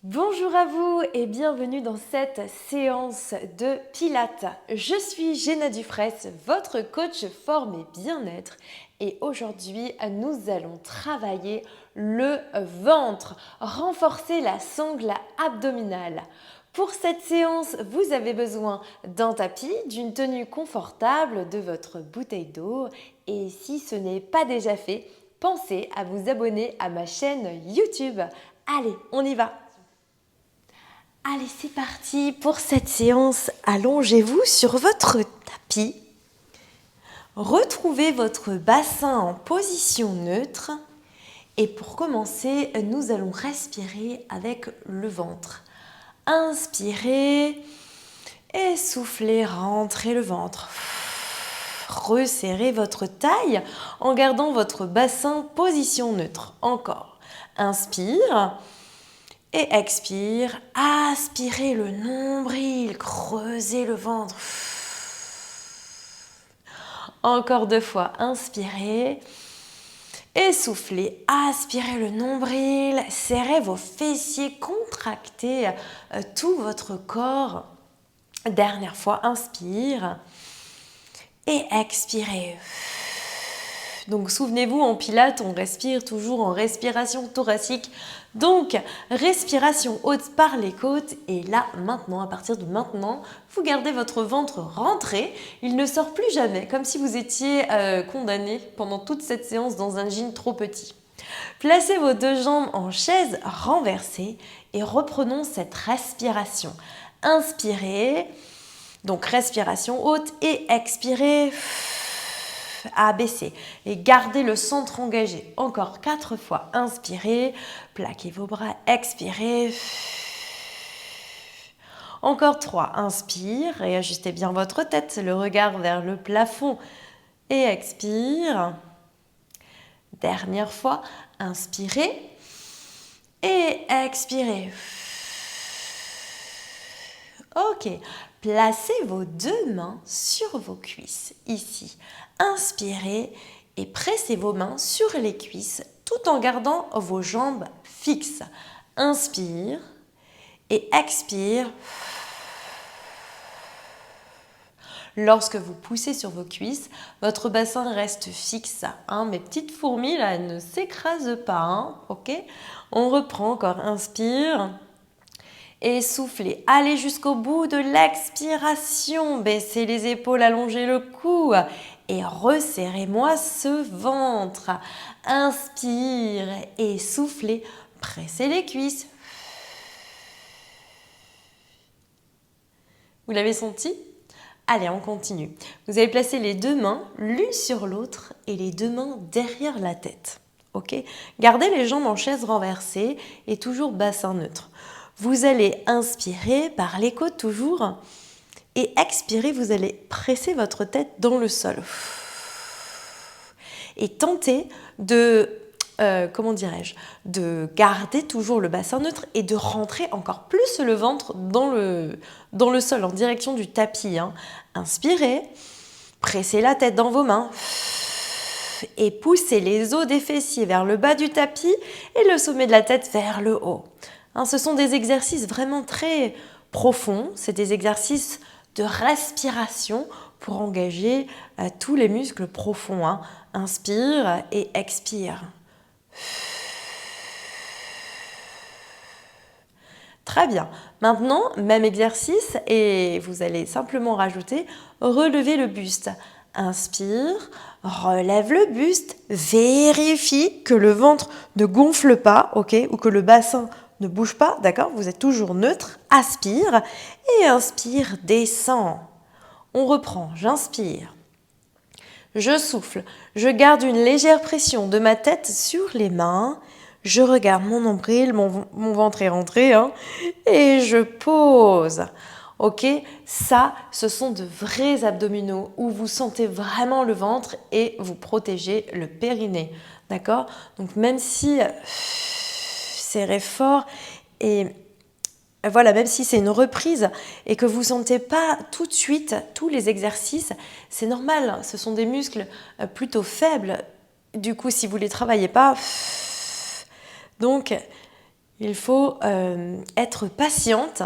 Bonjour à vous et bienvenue dans cette séance de Pilates. Je suis Géna Dufresne, votre coach forme et bien-être et aujourd'hui nous allons travailler le ventre, renforcer la sangle abdominale. Pour cette séance, vous avez besoin d'un tapis, d'une tenue confortable, de votre bouteille d'eau et si ce n'est pas déjà fait, pensez à vous abonner à ma chaîne YouTube. Allez, on y va! Allez, c'est parti pour cette séance. Allongez-vous sur votre tapis. Retrouvez votre bassin en position neutre. Et pour commencer, nous allons respirer avec le ventre. Inspirez et soufflez, rentrez le ventre. Resserrez votre taille en gardant votre bassin position neutre. Encore. Inspire. Et expire, aspirez le nombril, creusez le ventre. Encore 2 fois, inspirez et soufflez, aspirez le nombril, serrez vos fessiers, contractez tout votre corps. Dernière fois, inspire et expirez. Donc souvenez-vous, en pilates, on respire toujours en respiration thoracique. Donc, respiration haute par les côtes. Et là, maintenant, à partir de maintenant, vous gardez votre ventre rentré. Il ne sort plus jamais, comme si vous étiez condamné pendant toute cette séance dans un jean trop petit. Placez vos 2 jambes en chaise renversée et reprenons cette respiration. Inspirez, donc respiration haute et expirez. Abaissez et gardez le centre engagé. Encore 4 fois. Inspirez, plaquez vos bras, expirez. Encore 3. Inspire et ajustez bien votre tête, le regard vers le plafond et expire. Dernière fois. Inspirez et expirez. Ok. Placez vos 2 mains sur vos cuisses, ici. Inspirez et pressez vos mains sur les cuisses tout en gardant vos jambes fixes. Inspire et expire. Lorsque vous poussez sur vos cuisses, votre bassin reste fixe. Mes petites fourmis, là, elles ne s'écrasent pas. Ok ? On reprend encore. Inspire. Et soufflez. Allez jusqu'au bout de l'expiration. Baissez les épaules, allongez le cou. Et resserrez-moi ce ventre. Inspire et soufflez. Pressez les cuisses. Vous l'avez senti ? Allez, on continue. Vous allez placer les 2 mains l'une sur l'autre et les 2 mains derrière la tête. Ok ? Gardez les jambes en chaise renversée et toujours bassin neutre. Vous allez inspirer par les côtes toujours et expirer, vous allez presser votre tête dans le sol. Et tentez de, de garder toujours le bassin neutre et de rentrer encore plus le ventre dans le sol, en direction du tapis. Inspirez, pressez la tête dans vos mains et poussez les os des fessiers vers le bas du tapis et le sommet de la tête vers le haut. Ce sont des exercices vraiment très profonds, c'est des exercices de respiration pour engager tous les muscles profonds. Inspire et expire. Très bien. Maintenant, même exercice et vous allez simplement rajouter relever le buste. Inspire, relève le buste, vérifie que le ventre ne gonfle pas, ok, ou que le bassin ne bouge pas, d'accord ? Vous êtes toujours neutre. Aspire et inspire, descend. On reprend, j'inspire. Je souffle. Je garde une légère pression de ma tête sur les mains. Je regarde mon nombril, mon ventre est rentré, et je pose. Ok ? Ça, ce sont de vrais abdominaux où vous sentez vraiment le ventre et vous protégez le périnée. D'accord ? Donc même si serrez fort et voilà, même si c'est une reprise et que vous ne sentez pas tout de suite tous les exercices, c'est normal, ce sont des muscles plutôt faibles. Du coup, si vous ne les travaillez pas, donc Il faut être patiente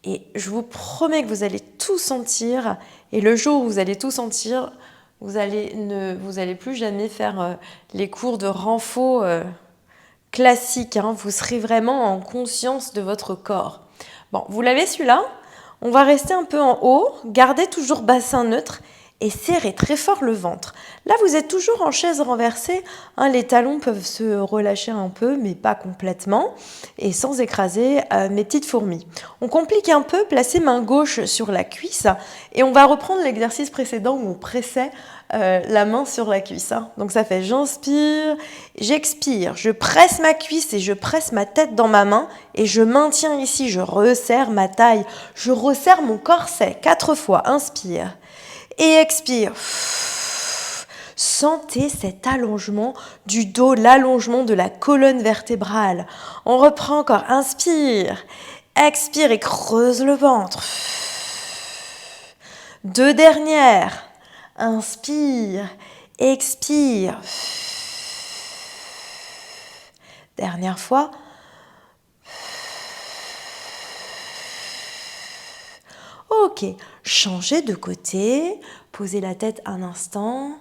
et je vous promets que vous allez tout sentir. Et le jour où vous allez tout sentir, vous allez plus jamais faire les cours de renfo classiques. Hein. Vous serez vraiment en conscience de votre corps. Bon, vous l'avez celui-là. On va rester un peu en haut, gardez toujours bassin neutre et serrez très fort le ventre. Là, vous êtes toujours en chaise renversée. Hein, les talons peuvent se relâcher un peu, mais pas complètement, et sans écraser mes petites fourmis. On complique un peu, placez main gauche sur la cuisse, et on va reprendre l'exercice précédent où on pressait la main sur la cuisse. Hein. Donc ça fait j'inspire, j'expire, je presse ma cuisse et je presse ma tête dans ma main, et je maintiens ici, je resserre ma taille, je resserre mon corset 4 fois, inspire. Et expire. Sentez cet allongement du dos, l'allongement de la colonne vertébrale. On reprend encore. Inspire. Expire et creuse le ventre. 2 dernières. Inspire. Expire. Dernière fois. Ok, changez de côté, posez la tête un instant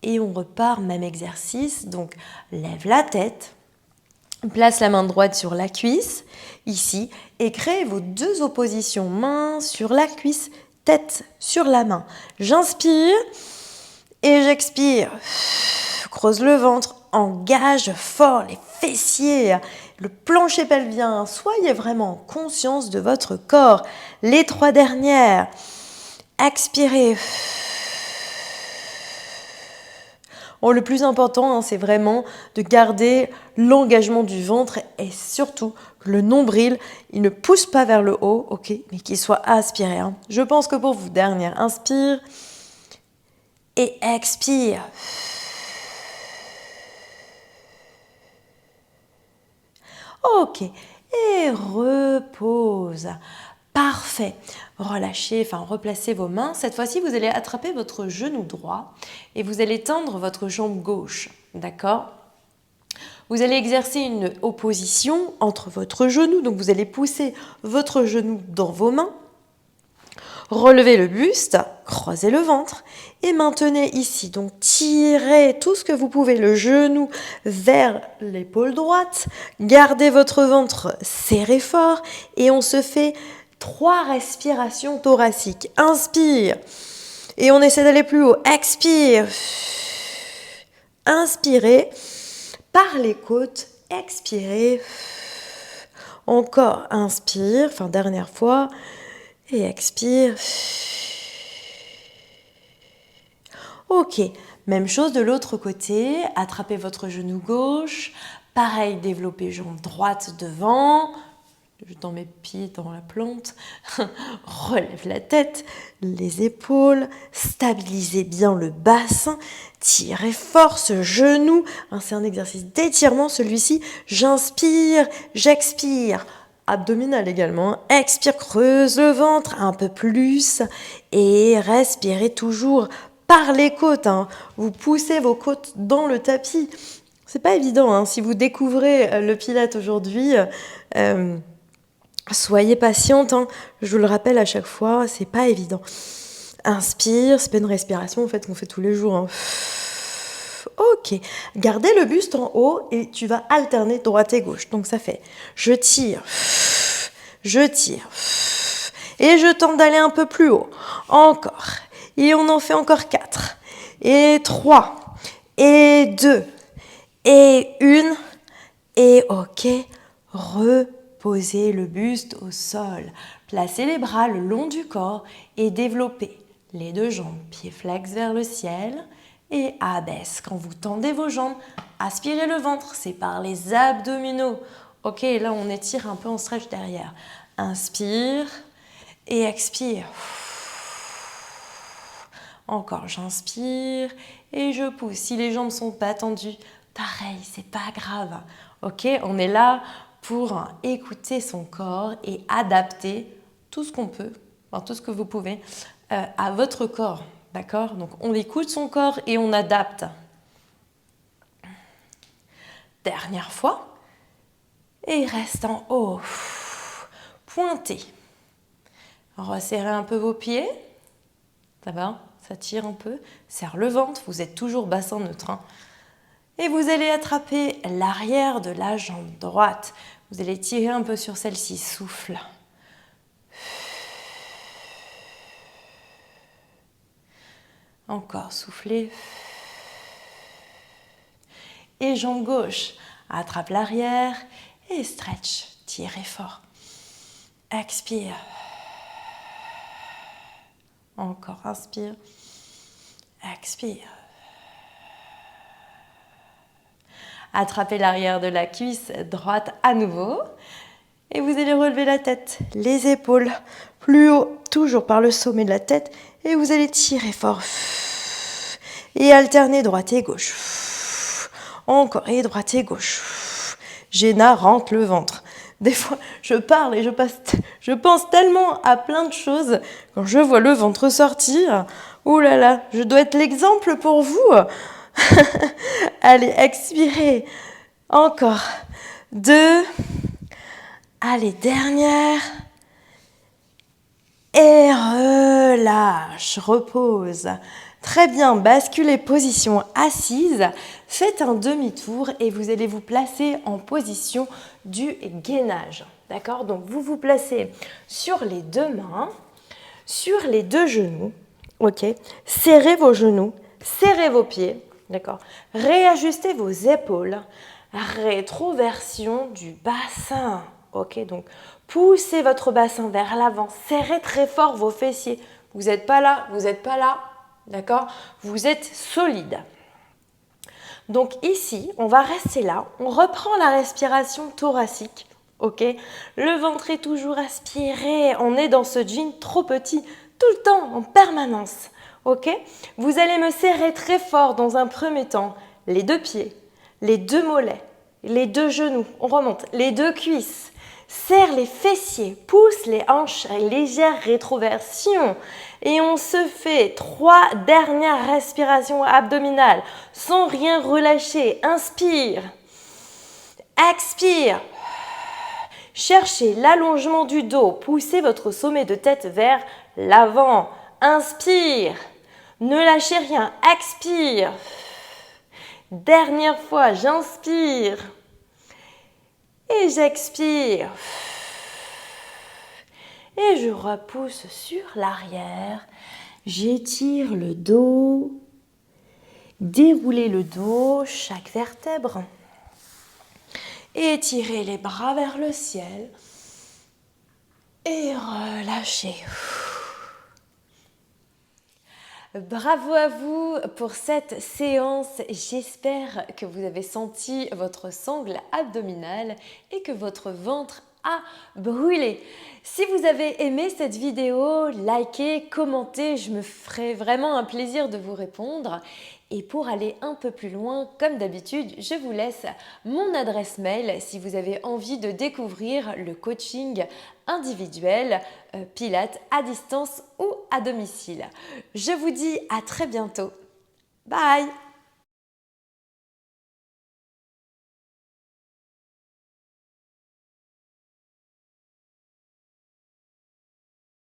et on repart, même exercice. Donc, lève la tête, place la main droite sur la cuisse, ici, et créez vos 2 oppositions, main sur la cuisse, tête sur la main. J'inspire et j'expire. Creuse le ventre, engage fort les fessiers, le plancher pelvien. Soyez vraiment en conscience de votre corps. Les 3 dernières. Expirez. Bon, le plus important, hein, c'est vraiment de garder l'engagement du ventre et surtout que le nombril, il ne pousse pas vers le haut, ok, mais qu'il soit aspiré. Hein. Je pense que pour vous, dernière, inspire et expire. Ok, et repose. Parfait. Relâchez, replacez vos mains. Cette fois-ci, vous allez attraper votre genou droit et vous allez tendre votre jambe gauche. D'accord ? Vous allez exercer une opposition entre votre genou. Donc, vous allez pousser votre genou dans vos mains. Relevez le buste, croisez le ventre et maintenez ici. Donc tirez tout ce que vous pouvez, le genou vers l'épaule droite. Gardez votre ventre serré fort et on se fait 3 respirations thoraciques. Inspire et on essaie d'aller plus haut. Expire. Inspirez par les côtes. Expirez. Encore inspire. Dernière fois. Et expire. Ok, même chose de l'autre côté. Attrapez votre genou gauche. Pareil, développez jambe droite devant. Je tends mes pieds dans la plante. Relève la tête, les épaules. Stabilisez bien le bassin. Tirez fort ce genou. C'est un exercice d'étirement celui-ci. J'inspire, j'expire. Abdominal également. Expire, creuse le ventre un peu plus et respirez toujours par les côtes. Vous poussez vos côtes dans le tapis. C'est pas évident. Si vous découvrez le Pilate aujourd'hui, soyez patiente. Je vous le rappelle à chaque fois, c'est pas évident. Inspire, c'est pas une respiration en fait qu'on fait tous les jours. Ok, gardez le buste en haut et tu vas alterner droite et gauche. Donc ça fait, je tire et je tente d'aller un peu plus haut. Encore, et on en fait encore 4 et 3 et 2 et 1 et ok, reposez le buste au sol. Placez les bras le long du corps et développez les 2 jambes, pieds flex vers le ciel. Et abaisse. Quand vous tendez vos jambes, aspirez le ventre, c'est par les abdominaux. Ok, là on étire un peu, on stretch derrière. Inspire et expire. Encore, j'inspire et je pousse. Si les jambes ne sont pas tendues, pareil, c'est pas grave. Ok, on est là pour écouter son corps et adapter tout ce qu'on peut, tout ce que vous pouvez, à votre corps. D'accord ? Donc, on écoute son corps et on adapte. Dernière fois. et reste en haut. Pointez. Resserrez un peu vos pieds. Ça va? Ça tire un peu. Serre le ventre. Vous êtes toujours bassin neutre. Hein. Et vous allez attraper l'arrière de la jambe droite. Vous allez tirer un peu sur celle-ci. Souffle. Encore, soufflez. Et jambe gauche. Attrape l'arrière et stretch. Tirez fort. Expire. Encore, inspire. Expire. Attrapez l'arrière de la cuisse droite à nouveau. Et vous allez relever la tête, les épaules plus haut, toujours par le sommet de la tête. Et vous allez tirer fort. Et alterner droite et gauche. Encore, et droite et gauche. Géna rentre le ventre. Des fois, je parle et je pense tellement à plein de choses. Quand je vois le ventre sortir, ouh là là, je dois être l'exemple pour vous. Allez, expirez. Encore. 2. Allez, dernière. Et relâche, repose. Très bien, basculez position assise. Faites un demi-tour et vous allez vous placer en position du gainage. D'accord? Donc, vous vous placez sur les deux mains, sur les deux genoux. Ok? Serrez vos genoux, serrez vos pieds. D'accord? Réajustez vos épaules. Rétroversion du bassin. Ok? Donc, poussez votre bassin vers l'avant. Serrez très fort vos fessiers. Vous n'êtes pas là, vous n'êtes pas là. D'accord? Vous êtes solide. Donc ici, on va rester là. On reprend la respiration thoracique. Ok? Le ventre est toujours aspiré. On est dans ce jean trop petit, tout le temps, en permanence. Ok? Vous allez me serrer très fort dans un premier temps. Les deux pieds, les deux mollets, les deux genoux. On remonte. Les deux cuisses. Serre les fessiers, pousse les hanches, légère rétroversion. Et on se fait 3 dernières respirations abdominales sans rien relâcher. Inspire. Expire. Cherchez l'allongement du dos. Poussez votre sommet de tête vers l'avant. Inspire. Ne lâchez rien. Expire. Dernière fois, j'inspire. Et j'expire. Et je repousse sur l'arrière. J'étire le dos. Déroulez le dos, chaque vertèbre. Étirez les bras vers le ciel. Et relâchez. Bravo à vous pour cette séance. J'espère que vous avez senti votre sangle abdominale et que votre ventre a brûlé. Si vous avez aimé cette vidéo, likez, commentez, je me ferai vraiment un plaisir de vous répondre. Et pour aller un peu plus loin, comme d'habitude, je vous laisse mon adresse mail si vous avez envie de découvrir le coaching individuel, Pilates à distance ou à domicile. Je vous dis à très bientôt. Bye!